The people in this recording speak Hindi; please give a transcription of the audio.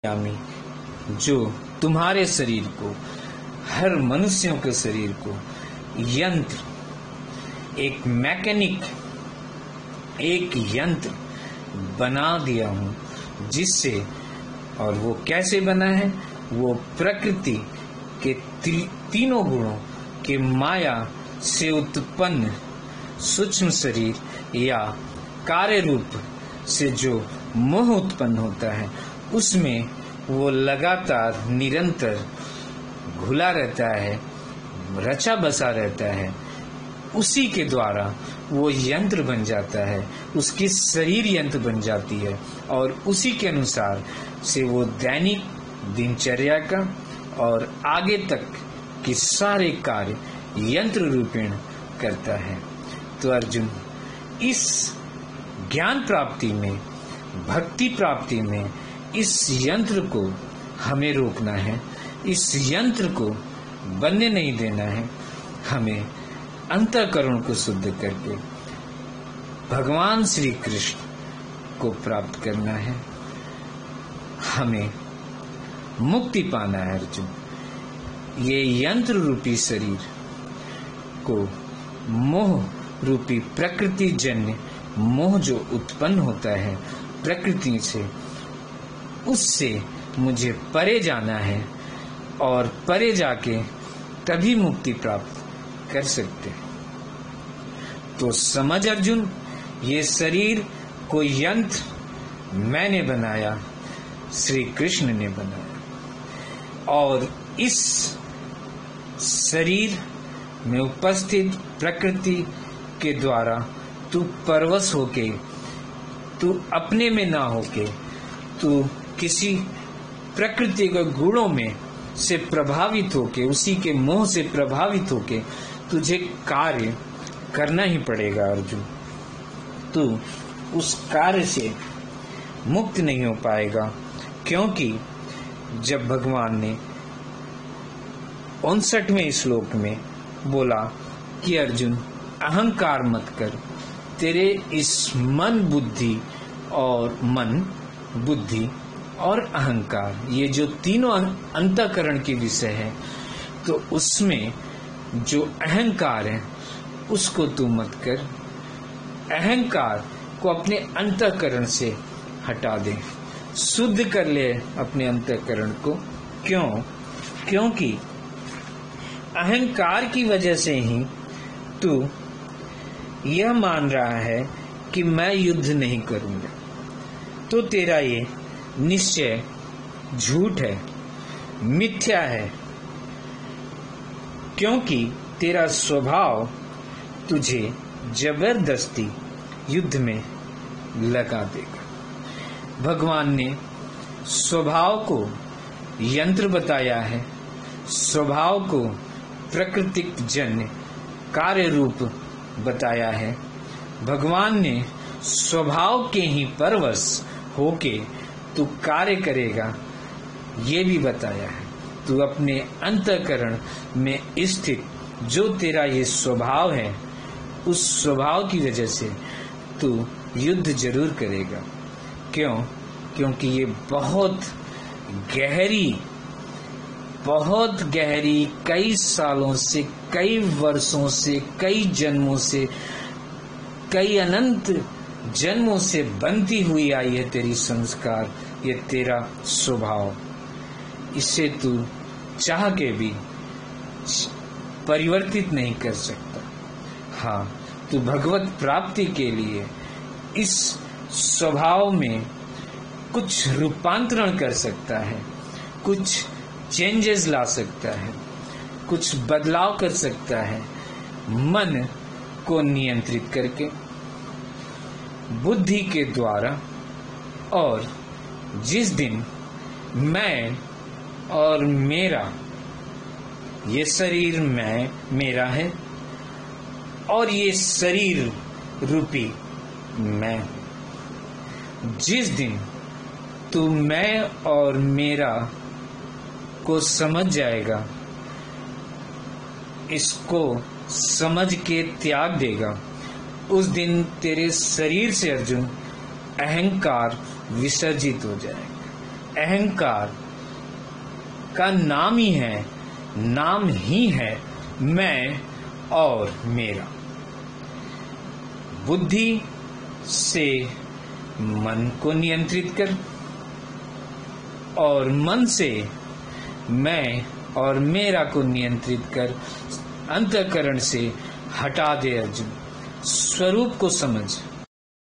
यामी जो तुम्हारे शरीर को, हर मनुष्यों के शरीर को यंत्र, एक मैकेनिक, एक यंत्र बना दिया हूँ, जिससे, और वो कैसे बना है, वो प्रकृति के तीनों गुणों के माया से उत्पन्न सूक्ष्म शरीर या कार्य रूप से जो मोह उत्पन्न होता है, उसमें वो लगातार निरंतर घुला रहता है, रचा बसा रहता है। उसी के द्वारा वो यंत्र बन जाता है, उसकी शरीर यंत्र बन जाती है, और उसी के अनुसार से वो दैनिक दिनचर्या का और आगे तक के सारे कार्य यंत्र रूपेण करता है। तो अर्जुन, इस ज्ञान प्राप्ति में, भक्ति प्राप्ति में इस यंत्र को हमें रोकना है, इस यंत्र को बनने नहीं देना है। हमें अंतःकरण को शुद्ध करके भगवान श्री कृष्ण को प्राप्त करना है। हमें मुक्ति पाना है अर्जुन। ये यंत्र रूपी शरीर को मोह रूपी प्रकृति जन्य मोह जो उत्पन्न होता है प्रकृति से, उससे मुझे परे जाना है, और परे जाके तभी मुक्ति प्राप्त कर सकते हैं। तो समझ अर्जुन, ये शरीर को यंत्र मैंने बनाया, श्री कृष्ण ने बनाया, और इस शरीर में उपस्थित प्रकृति के द्वारा तू परवश होके, तू अपने में ना होके, तू किसी प्रकृति के गुणों में से प्रभावित होके, उसी के मोह से प्रभावित होके तुझे कार्य करना ही पड़ेगा अर्जुन। तू उस कार्य से मुक्त नहीं हो पाएगा, क्योंकि जब भगवान ने 59वें श्लोक में बोला कि अर्जुन अहंकार मत कर, तेरे इस मन बुद्धि और अहंकार, ये जो तीनों अंतःकरण के विषय है, तो उसमें जो अहंकार है उसको तू मत कर। अहंकार को अपने अंतःकरण से हटा दे, शुद्ध कर ले अपने अंतःकरण को। क्योंकि अहंकार की वजह से ही तू यह मान रहा है कि मैं युद्ध नहीं करूंगा, तो तेरा ये निश्चय झूठ है, मिथ्या है, क्योंकि तेरा स्वभाव तुझे जबरदस्ती युद्ध में लगा देगा। भगवान ने स्वभाव को यंत्र बताया है, स्वभाव को प्राकृतिक जन्य कार्य रूप बताया है। भगवान ने स्वभाव के ही परवश होके तू कार्य करेगा ये भी बताया है। तू अपने अंतःकरण में स्थित जो तेरा ये स्वभाव है, उस स्वभाव की वजह से तू युद्ध जरूर करेगा। क्योंकि ये बहुत गहरी कई सालों से, कई वर्षों से, कई जन्मों से, कई अनंत जन्मों से बनती हुई आई है तेरी संस्कार, ये तेरा स्वभाव। इसे तू चाह के भी परिवर्तित नहीं कर सकता। हाँ, तू भगवत प्राप्ति के लिए इस स्वभाव में कुछ रूपांतरण कर सकता है, कुछ चेंजेस ला सकता है, कुछ बदलाव कर सकता है, मन को नियंत्रित करके, बुद्धि के द्वारा। और जिस दिन मैं और मेरा, ये शरीर मेरा है और ये शरीर रूपी मैं हूं, जिस दिन तू मैं और मेरा को समझ जाएगा, इसको समझ के त्याग देगा, उस दिन तेरे शरीर से अर्जुन अहंकार विसर्जित हो जाएगा। अहंकार का नाम ही है मैं और मेरा। बुद्धि से मन को नियंत्रित कर और मन से मैं और मेरा को नियंत्रित कर अंतःकरण से हटा दे। अर्जुन, स्वरूप को समझ।